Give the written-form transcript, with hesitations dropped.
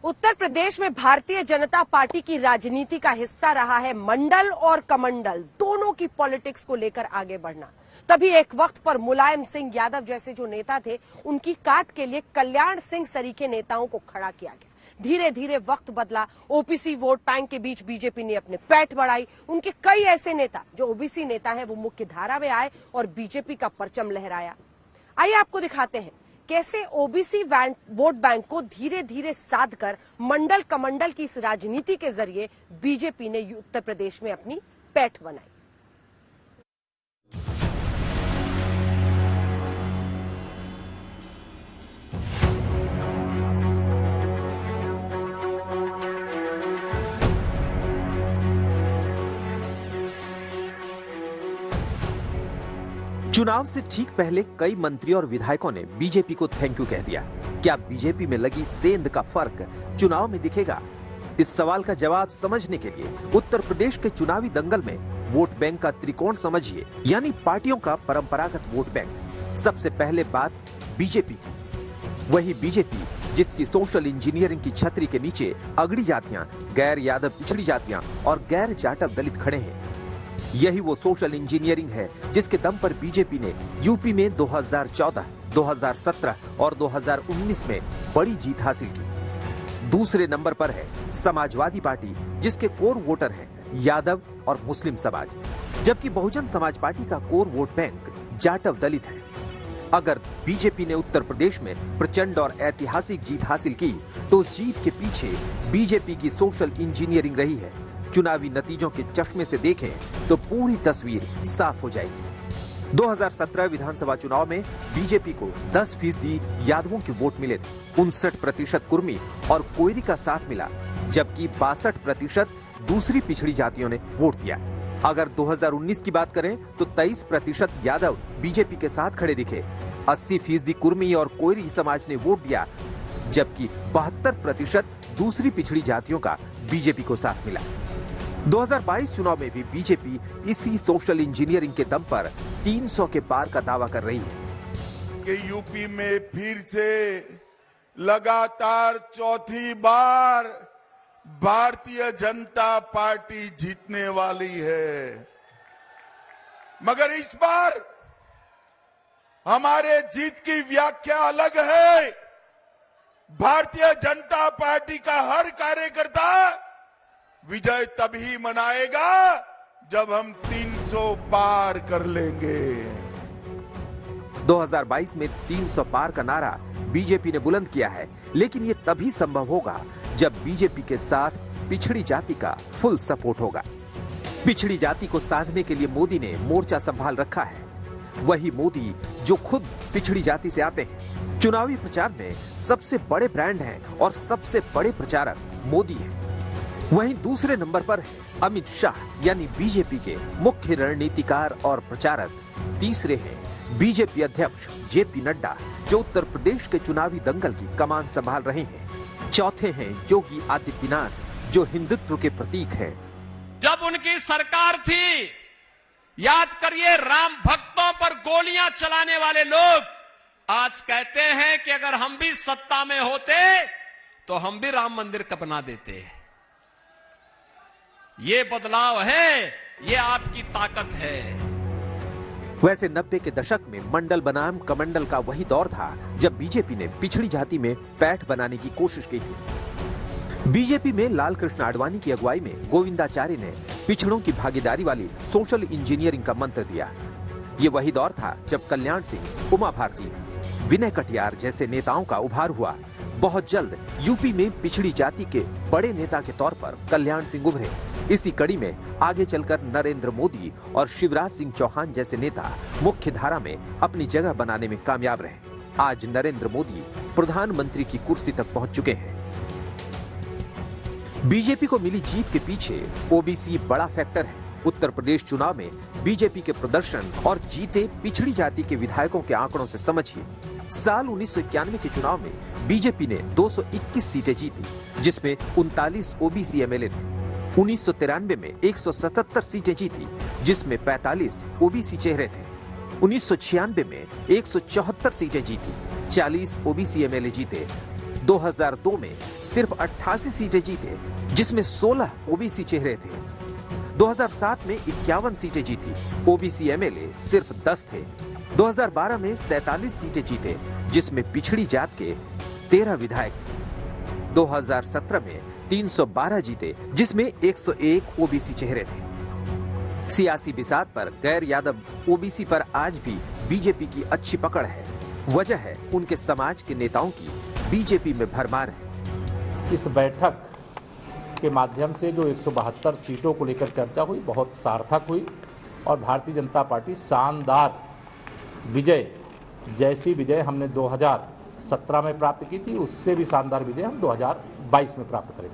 उत्तर प्रदेश में भारतीय जनता पार्टी की राजनीति का हिस्सा रहा है मंडल और कमंडल दोनों की पॉलिटिक्स को लेकर आगे बढ़ना। तभी एक वक्त पर मुलायम सिंह यादव जैसे जो नेता थे उनकी काट के लिए कल्याण सिंह सरीखे नेताओं को खड़ा किया गया। धीरे धीरे वक्त बदला, ओबीसी वोट बैंक के बीच बीजेपी ने अपने पैठ बढ़ाई। उनके कई ऐसे नेता जो ओबीसी नेता हैं वो मुख्य धारा में आए और बीजेपी का परचम लहराया। आइए आपको दिखाते हैं कैसे ओबीसी वोट बैंक को धीरे धीरे साध कर मंडल कमंडल की इस राजनीति के जरिए बीजेपी ने उत्तर प्रदेश में अपनी पैठ बनाई। चुनाव से ठीक पहले कई मंत्री और विधायकों ने बीजेपी को थैंक यू कह दिया। क्या बीजेपी में लगी सेंध का फर्क चुनाव में दिखेगा? इस सवाल का जवाब समझने के लिए उत्तर प्रदेश के चुनावी दंगल में वोट बैंक का त्रिकोण समझिए, यानी पार्टियों का परंपरागत वोट बैंक। सबसे पहले बात बीजेपी की। वही बीजेपी जिसकी सोशल इंजीनियरिंग की छतरी के नीचे अगड़ी जातियां, गैर यादव पिछड़ी जातियां और गैर जाटव दलित खड़े हैं। यही वो सोशल इंजीनियरिंग है जिसके दम पर बीजेपी ने यूपी में 2014, 2017 और 2019 में बड़ी जीत हासिल की। दूसरे नंबर पर है समाजवादी पार्टी जिसके कोर वोटर हैं यादव और मुस्लिम समाज, जबकि बहुजन समाज पार्टी का कोर वोट बैंक जाटव दलित है। अगर बीजेपी ने उत्तर प्रदेश में प्रचंड और ऐतिहासिक जीत हासिल की तो उस जीत के पीछे बीजेपी की सोशल इंजीनियरिंग रही है। चुनावी नतीजों के चश्मे से देखें तो पूरी तस्वीर साफ हो जाएगी। 2017 विधानसभा चुनाव में बीजेपी को 10% यादवों के वोट मिले थे। 59% कुर्मी और कोयरी का साथ मिला, जबकि 62% दूसरी पिछड़ी जातियों ने वोट दिया। अगर 2019 की बात करें तो 23% यादव बीजेपी के साथ खड़े दिखे। 80% कुर्मी और कोयरी समाज ने वोट दिया, जबकि 72% दूसरी पिछड़ी जातियों का बीजेपी को साथ मिला। 2022 चुनाव में भी बीजेपी इसी सोशल इंजीनियरिंग के दम पर 300 के पार का दावा कर रही है कि यूपी में फिर से लगातार चौथी बार भारतीय जनता पार्टी जीतने वाली है। मगर इस बार हमारे जीत की व्याख्या अलग है। भारतीय जनता पार्टी का हर कार्यकर्ता विजय तभी मनाएगा जब हम 300 पार कर लेंगे। 2022 में 300 पार का नारा बीजेपी ने बुलंद किया है, लेकिन ये तभी संभव होगा जब बीजेपी के साथ पिछड़ी जाति का फुल सपोर्ट होगा। पिछड़ी जाति को साधने के लिए मोदी ने मोर्चा संभाल रखा है। वही मोदी जो खुद पिछड़ी जाति से आते हैं। चुनावी प्रचार में सबसे बड़े ब्रांड हैं और सबसे बड़े प्रचारक मोदी हैं। वहीं दूसरे नंबर पर है अमित शाह, यानी बीजेपी के मुख्य रणनीतिकार और प्रचारक। तीसरे हैं बीजेपी अध्यक्ष जेपी नड्डा, जो उत्तर प्रदेश के चुनावी दंगल की कमान संभाल रहे हैं। चौथे हैं योगी आदित्यनाथ, जो हिंदुत्व के प्रतीक हैं। जब उनकी सरकार थी, याद करिए, राम भक्तों पर गोलियां चलाने वाले लोग आज कहते हैं कि अगर हम भी सत्ता में होते तो हम भी राम मंदिर का बना देते। ये बदलाव है, ये आपकी ताकत है। वैसे 90 के दशक में मंडल बनाम कमंडल का वही दौर था जब बीजेपी ने पिछड़ी जाति में पैठ बनाने की कोशिश की थी। बीजेपी में लाल कृष्ण आडवाणी की अगुवाई में गोविंदाचार्य ने पिछड़ों की भागीदारी वाली सोशल इंजीनियरिंग का मंत्र दिया। ये वही दौर था जब कल्याण सिंह, उमा भारती, विनय कटियार जैसे नेताओं का उभार हुआ। बहुत जल्द यूपी में पिछड़ी जाति के बड़े नेता के तौर पर कल्याण सिंह उभरे। इसी कड़ी में आगे चलकर नरेंद्र मोदी और शिवराज सिंह चौहान जैसे नेता मुख्य धारा में अपनी जगह बनाने में कामयाब रहे। आज नरेंद्र मोदी प्रधानमंत्री की कुर्सी तक पहुंच चुके हैं। बीजेपी को मिली जीत के पीछे ओबीसी बड़ा फैक्टर है। उत्तर प्रदेश चुनाव में बीजेपी के प्रदर्शन और जीते पिछड़ी जाति के विधायकों के आंकड़ों से समझिए। साल 1991 के चुनाव में बीजेपी ने 221 सीटें जीती, जिसमें 39 ओबीसी एमएलए थे। 1993 में 177 सीटें जीती, जिसमें 45 ओबीसी चेहरे थे। 1996 में 174 सीटें जीती, 40 ओबीसी एमएलए जीते। 2002 में सिर्फ 88 सीटें जीते, जिसमें 16 ओबीसी चेहरे थे। 2007 में 51 सीटें जीती, ओबीसी एमएलए सिर्फ 10 थे। 2012 में 47 सीटें जीते, जिसमें पिछड़ी जात के 13 विधायक थे। 2017 में 312 जीते, जिसमें 101 ओबीसी चेहरे थे। सियासी बिसात पर गैर यादव ओबीसी पर आज भी बीजेपी की अच्छी पकड़ है। वजह है उनके समाज के नेताओं की बीजेपी में भरमार है। इस बैठक के माध्यम से जो 172 सीटों को लेकर चर्चा हुई, बहुत सार्थक हुई और भारतीय जनता पार्टी शानदार विजय, जैसी विजय हमने 2017 में प्राप्त की थी, उससे भी शानदार विजय हम 2022 में प्राप्त करेंगे।